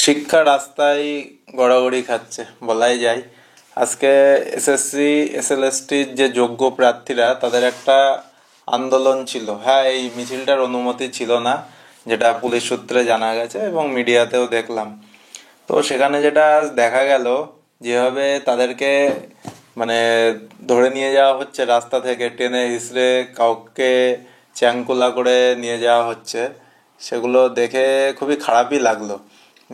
শিক্ষা রাস্তায় গড়াগড়ি খাচ্ছে বলাই যায়। আজকে এসএসসি এসএলএসটির যে যোগ্য প্রার্থীরা তাদের একটা আন্দোলন ছিল। হ্যাঁ, এই মিছিলটার অনুমতি ছিল না, যেটা পুলিশ সূত্রে জানা গেছে এবং মিডিয়াতেও দেখলাম। তো সেখানে যেটা দেখা গেল, যেভাবে তাদেরকে মানে ধরে নিয়ে যাওয়া হচ্ছে রাস্তা থেকে, টেনে হিসড়ে কাউকে চ্যাংকুলা করে নিয়ে যাওয়া হচ্ছে, সেগুলো দেখে খুবই খারাপই লাগলো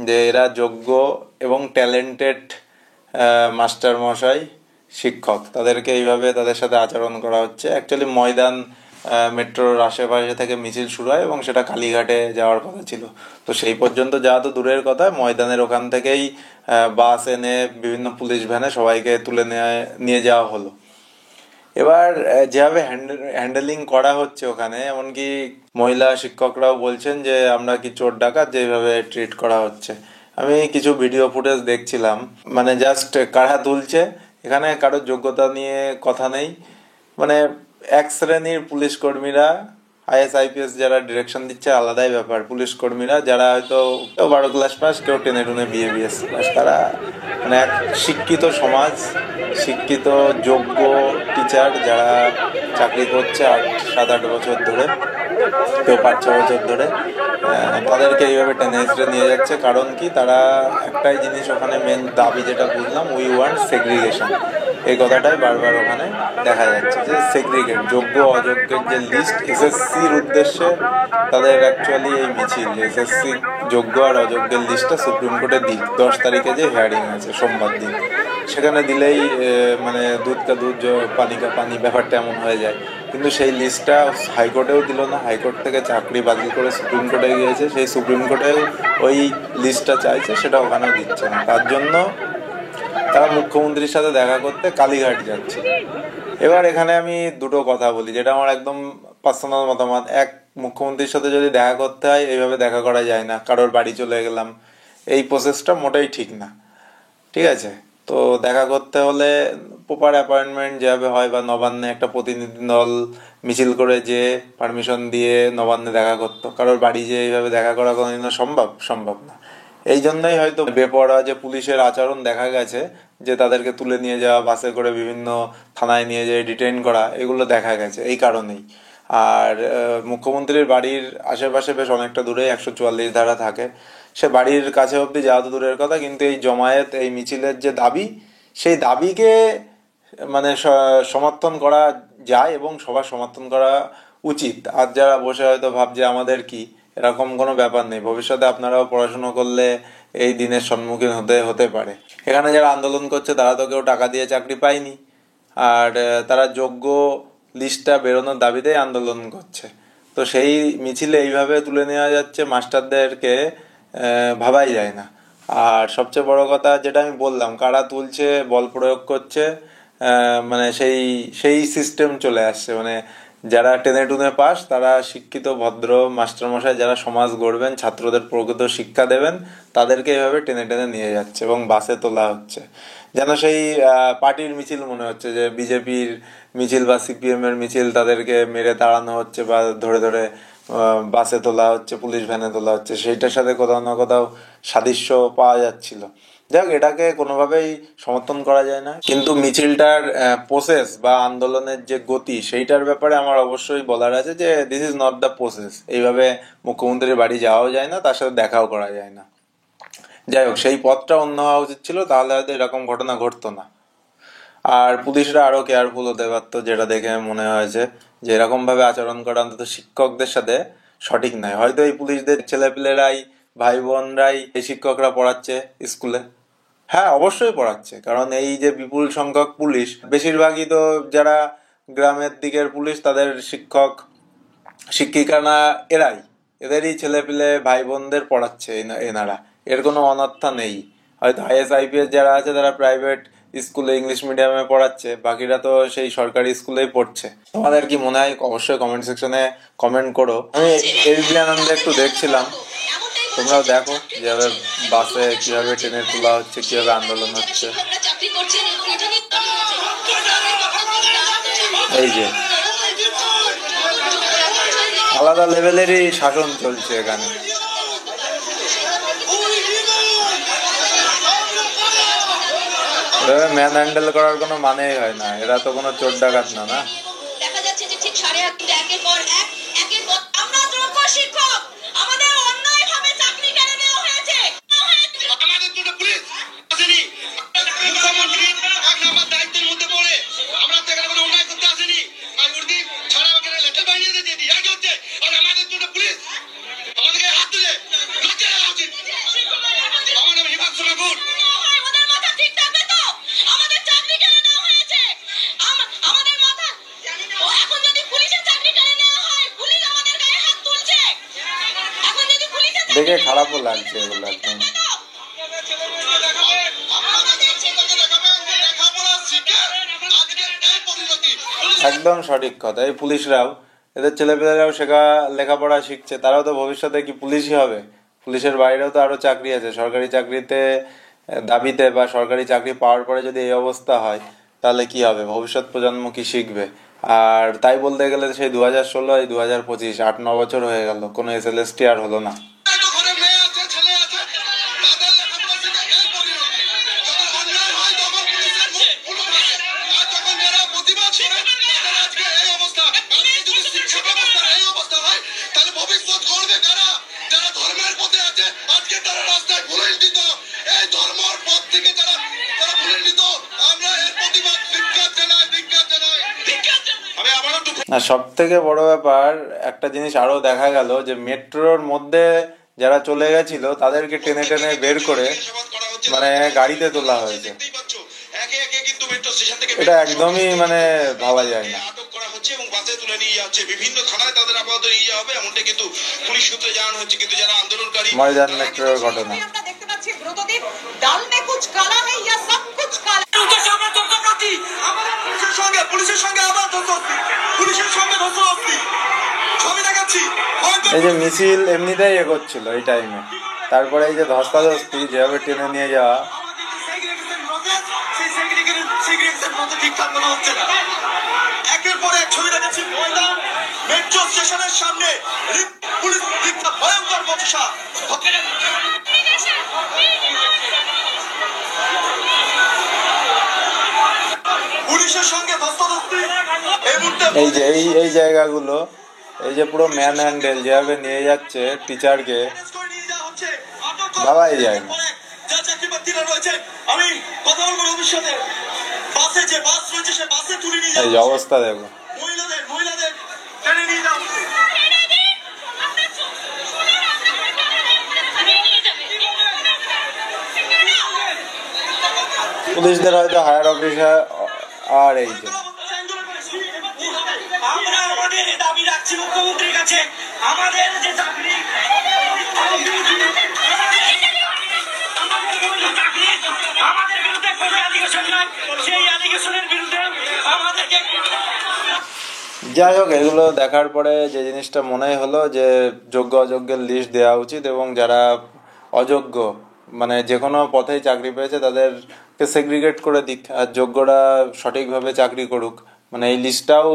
যে এরা যোগ্য এবং ট্যালেন্টেড মাস্টার মশাই, শিক্ষক, তাদেরকে এইভাবে তাদের সাথে আচরণ করা হচ্ছে। অ্যাকচুয়ালি ময়দান মেট্রোর আশেপাশে থেকে মিছিল শুরু হয় এবং সেটা কালীঘাটে যাওয়ার কথা ছিল। তো সেই পর্যন্ত যাওয়া তো দূরের কথা, ময়দানের ওখান থেকেই বাস এনে বিভিন্ন পুলিশ ভ্যানে সবাইকে তুলে নিয়ে যাওয়া হলো। এবার যেভাবে হ্যান্ডেলিং করা হচ্ছে ওখানে, এমনকি মহিলা শিক্ষকরাও বলছেন যে আমরা কি চোর ডাকাত, যেভাবে ট্রিট করা হচ্ছে। আমি কিছু ভিডিও ফুটেজ দেখছিলাম, মানে জাস্ট কারা তুলছে, এখানে কারোর যোগ্যতা নিয়ে কথা নেই। মানে এক শ্রেণীর পুলিশ কর্মীরা, আইএস আইপিএস যারা ডিরেকশন দিচ্ছে আলাদাই ব্যাপার, পুলিশ কর্মীরা যারা হয়তো কেউ 12 ক্লাস পাস, কেউ টেনে টুনে বিএবিএস পাস, তারা মানে এক শিক্ষিত সমাজ, শিক্ষিত যোগ্য টিচার যারা চাকরি করছে 7-8 বছর ধরে, কেউ 5-6 বছর ধরে, তাদেরকে এইভাবে টেনে হিসড়ে নিয়ে যাচ্ছে। কারণ কি, তারা একটাই জিনিস ওখানে মেন দাবি, যেটা বুঝলাম, উই ওয়ান্ট সেগ্রিগেশন। এই কথাটাই বারবার ওখানে দেখা যাচ্ছে, যে সেগ্রিগেট, যোগ্য অযোগ্যের যে লিস্ট এসএসসির উদ্দেশ্যে তাদের অ্যাকচুয়ালি এই মিছিল, যে এসএসসি যোগ্য আর অযোগ্যের লিস্টটা সুপ্রিম কোর্টে দিক 10 তারিখে যে হিয়ারিং আছে সোমবার দিন, সেখানে দিলেই মানে দুধ কা দুধ পানি কা পানি ব্যাপারটা এমন হয়ে যায়। কিন্তু সেই লিস্টটা হাইকোর্টেও দিল না, হাইকোর্ট থেকে চাকরি বাতিল করে সুপ্রিম কোর্টে গিয়েছে, সেই সুপ্রিম কোর্টেও ওই লিস্টটা চাইছে, সেটা ওখানেও দিচ্ছে না। তার জন্য তারা মুখ্যমন্ত্রীর সাথে দেখা করতে কালীঘাট যাচ্ছে। এবার এখানে আমি দুটো কথা বলি, যেটা আমার একদম পার্সোনাল মতামত। এক, মুখ্যমন্ত্রীর সাথে যদি দেখা করতে হয় এইভাবে দেখা করা যায় না, কারোর বাড়ি চলে গেলাম, এই প্রসেসটা মোটেই ঠিক না। ঠিক আছে, তো দেখা করতে হলে প্রপার অ্যাপয়েন্টমেন্ট যেভাবে হয়, বা নবান্নে একটা প্রতিনিধি দল মিছিল করে যে পারমিশন দিয়ে নবান্নে দেখা করতো, কারোর বাড়ি যে এইভাবে দেখা করা কোনোদিনও সম্ভব না। এই জন্যই হয়তো বেপরোয়া যে পুলিশের আচরণ দেখা গেছে, যে তাদেরকে তুলে নিয়ে যাওয়া, বাসে করে বিভিন্ন থানায় নিয়ে যেয়ে ডিটেইন করা, এগুলো দেখা গেছে এই কারণেই। আর মুখ্যমন্ত্রীর বাড়ির আশেপাশে বেশ অনেকটা দূরে 144 ধারা থাকে, সে বাড়ির কাছে অবধি যাওয়া তো দূরের কথা, কিন্তু এই জমায়েত, এই মিছিলের যে দাবি, সেই দাবিকে মানে সমর্থন করা যায় এবং সবার সমর্থন করা উচিত। আর যারা বসে হয়তো ভাবছে আমাদের কি, এরকম কোনো ব্যাপার নেই। ভবিষ্যতে আপনারাও পড়াশুনো করলে এই দিনের সম্মুখীন হতে পারে। এখানে যারা আন্দোলন করছে তারা তো কেউ টাকা দিয়ে চাকরি পায়নি, আর তারা যোগ্য লিস্টটা বেরোনোর দাবিতেই আন্দোলন করছে। তো সেই মিছিলে এইভাবে তুলে নেওয়া যাচ্ছে মাস্টারদেরকে, ভাবাই যায় না। আর সবচেয়ে বড় কথা যেটা আমি বললাম, কারা তুলছে, বল প্রয়োগ করছে, মানে সেই সেই সিস্টেম চলে আসছে। মানে যারা টেনে টুনে পাস, তারা শিক্ষিত ভদ্র মাস্টারমশাই, যারা সমাজ গড়বেন, ছাত্রদের প্রকৃত শিক্ষা দেবেন, তাদেরকে এভাবে টেনে টেনে নিয়ে যাচ্ছে এবং বাসে তোলা হচ্ছে। যেন সেই পার্টির মিছিল মনে হচ্ছে, যে বিজেপির মিছিল বা সিপিএম এর মিছিল, তাদেরকে মেরে তাড়ানো হচ্ছে বা ধরে ধরে বাসে তোলা হচ্ছে, পুলিশ ভ্যানে তোলা হচ্ছে। সেইটার সাথে কোথাও না কোথাও সাদৃশ্য পাওয়া যাচ্ছিল। যাক, এটাকে কোনোভাবেই সমর্থন করা যায় না, কিন্তু মিছিলটার প্রসেস বা আন্দোলনের যে গতি, সেইটার ব্যাপারে আমার অবশ্যই বলার আছে, যে this is not the process. এইভাবে মুখ্যমন্ত্রীর বাড়ি যাওয়াও যায় না, তার সাথে দেখাও করা যায় না। যাই হোক, সেই পথটা অন্য হওয়া উচিত ছিল, তাহলে হয়তো এরকম ঘটনা ঘটতো না। আর পুলিশরা আরো কেয়ারফুল হতে পারতো, যেটা দেখে মনে হয়েছে যে এরকম ভাবে আচরণ করা অন্তত শিক্ষকদের সাথে সঠিক নয়। হয়তো এই পুলিশদের ছেলেপিলেরাই, ভাই বোনরাই এই শিক্ষকরা পড়াচ্ছে স্কুলে। হ্যাঁ, অবশ্যই পড়াচ্ছে, কারণ এই যে বিপুল সংখ্যক পুলিশ, বেশিরভাগই তো যারা গ্রামের দিকের পুলিশ, তাদের শিক্ষক শিক্ষিকা না এরাই, এদেরই ছেলেপিলে ভাই বোনদের পড়াচ্ছে এনারা। এর কোনো অনর্থা নেই। হয়তো আইএস আইপিএস যারা আছে তারা প্রাইভেট স্কুলে ইংলিশ মিডিয়ামে পড়াচ্ছে, বাকিরা তো সেই সরকারি স্কুলেই পড়ছে। তোমাদের কি মনে হয় অবশ্যই কমেন্ট সেকশনে কমেন্ট করো। আমি এবিপি আনন্দে একটু দেখছিলাম, তোমরাও দেখো যেভাবে বাসে কিভাবে ট্রেনে তোলা হচ্ছে, কিভাবে আন্দোলন হচ্ছে। এই যে আলাদা লেভেলেরই শাসন চলছে এখানে। ম্যান হ্যান্ডেল করার কোনো মানেই হয় না, এরা তো কোনো চোর ডাকাত না। না দেখা যাচ্ছে যে ঠিক 8:30 একের পর আমরা যোগ্য শিক্ষক, আমাদের অন্যায়ভাবে চাকরি কেড়ে নেওয়া হয়েছে। আমাদের দুটো পুলিশ আসেনি, মুখ্যমন্ত্রী 1 নম্বর দায়িত্বের মধ্যে পড়ে আমরা তো এখানে কোনো অন্যায় করতে আসেনি। আর উর্দি ছাড়া আমাকে লেটার বানিয়ে দিয়ে দিই আগে হচ্ছে। আর আমাদের দুটো পুলিশ আমাদেরকে হাত তুলে লজ্জা লাগা উচিত। আমার নাম হিমাংশু ঠাকুর। ওদের মাথা ঠিক থাকবে তো? আমাদের চাকরি কেড়ে নেওয়া হয়েছে, আমাদের মাথা। এখন যদি পুলিশের চাকরি কেড়ে নেওয়া হয়, পুলিশ আমাদের গায়ে হাত তুলছে। এখন যদি পুলিশের দেখে খারাপও লাগছে এগুলো একদম। একদম সঠিক কথা। এই পুলিশরাও, এদের ছেলেপেলেরাও লেখাপড়া শিখছে, তারাও তো ভবিষ্যতে কি পুলিশই হবে? পুলিশের বাইরেও তো আরো চাকরি আছে। সরকারি চাকরিতে দাবিতে বা সরকারি চাকরি পাওয়ার পরে যদি এই অবস্থা হয়, তাহলে কি হবে? ভবিষ্যৎ প্রজন্ম কি শিখবে? আর তাই বলতে গেলে সেই 2016 এই 2025 8-9 বছর হয়ে গেল, কোনো এসএলএসটি আর হলো না। না, সব থেকে বড় ব্যাপার একটা জিনিস আরো দেখা গেল, যে মেট্রোর মধ্যে যারা চলে গেছিল তাদেরকে টেনে টেনে বের করে মানে গাড়িতে তোলা হয়েছে। এটা একদমই মানে ভাবা যায় না। ময়দান মেট্রোর ঘটনা। এই যে মিছিল এমনিতেই এগোচ্ছিল এই টাইমে, তারপরে এই যে ধস্তাধস্তি যেভাবে টেনে নিয়ে যাওয়া, একের পর এক ছবি দেখাচ্ছি ময়দান মেট্রো স্টেশনের সামনে ভয়ঙ্কর বচসা। পুলিশের সঙ্গে ধস্তাধস্তি। এই যে এই জায়গাগুলো, এই যে পুরো ম্যান হ্যান্ডেল যেভাবে নিয়ে যাচ্ছে টিচারকে, ভাবাই যায় না। আমি কথা বলবো ভবিষ্যতে বাসে যে বাস রয়েছে সে বাসে তুলে নিয়ে এই যে অবস্থা দেখো, মহিলাদের টেনে নিয়ে যাও। পুলিশদের হয়তো হায়ার অফিসার। আর এই যে আমরা আমাদের দাবি রাখছি মুখ্যমন্ত্রীর কাছে, আমাদের যে চাকরি আমাদের বিরুদ্ধে কোনো অ্যালিগেশন নাই, সেই অ্যালিগেশনের বিরুদ্ধে আমাদেরকে। যাই হোক, এগুলো দেখার পরে যে জিনিসটা মনে হলো যে যোগ্য অযোগ্যের লিস্ট দেওয়া উচিত, এবং যারা অযোগ্য মানে যে কোনো পথেই চাকরি পেয়েছে তাদেরকে সেগ্রিগেট করে দিক, আর যোগ্যরা সঠিকভাবে চাকরি করুক। মানে এই লিস্টটাও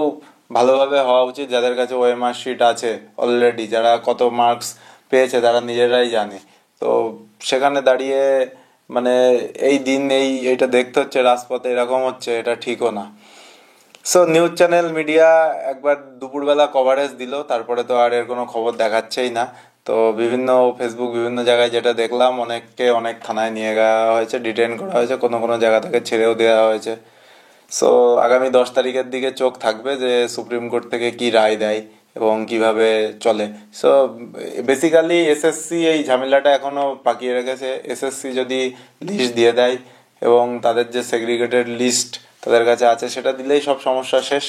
ভালোভাবে হওয়া উচিত, যাদের কাছে ওএমআর শিট আছে অলরেডি, যারা কত মার্কস পেয়েছে তারা নিজেরাই জানে। তো সেখানে দাঁড়িয়ে মানে এই দিন এইটা দেখতে হচ্ছে রাজপথে, এরকম হচ্ছে, এটা ঠিকও না। সো নিউজ চ্যানেল মিডিয়া একবার দুপুরবেলা কভারেজ দিল, তারপরে তো আর এর কোনো খবর দেখাচ্ছেই না। তো বিভিন্ন ফেসবুক বিভিন্ন জায়গায় যেটা দেখলাম, অনেককে অনেক থানায় নিয়ে যাওয়া হয়েছে, ডিটেন করা হয়েছে, কোনো কোনো জায়গা থেকে ছেড়েও দেওয়া হয়েছে। সো আগামী 10 তারিখের দিকে চোখ থাকবে যে সুপ্রিম কোর্ট থেকে কি রায় দেয় এবং কিভাবে চলে। সো বেসিক্যালি এসএসসি এই ঝামেলাটা এখনো পাকিয়ে রেখেছে। এসএসসি যদি লিস্ট দিয়ে দেয় এবং তাদের যে সেগ্রিগেটেড লিস্ট তাদের কাছে আছে সেটা দিলেই সব সমস্যা শেষ।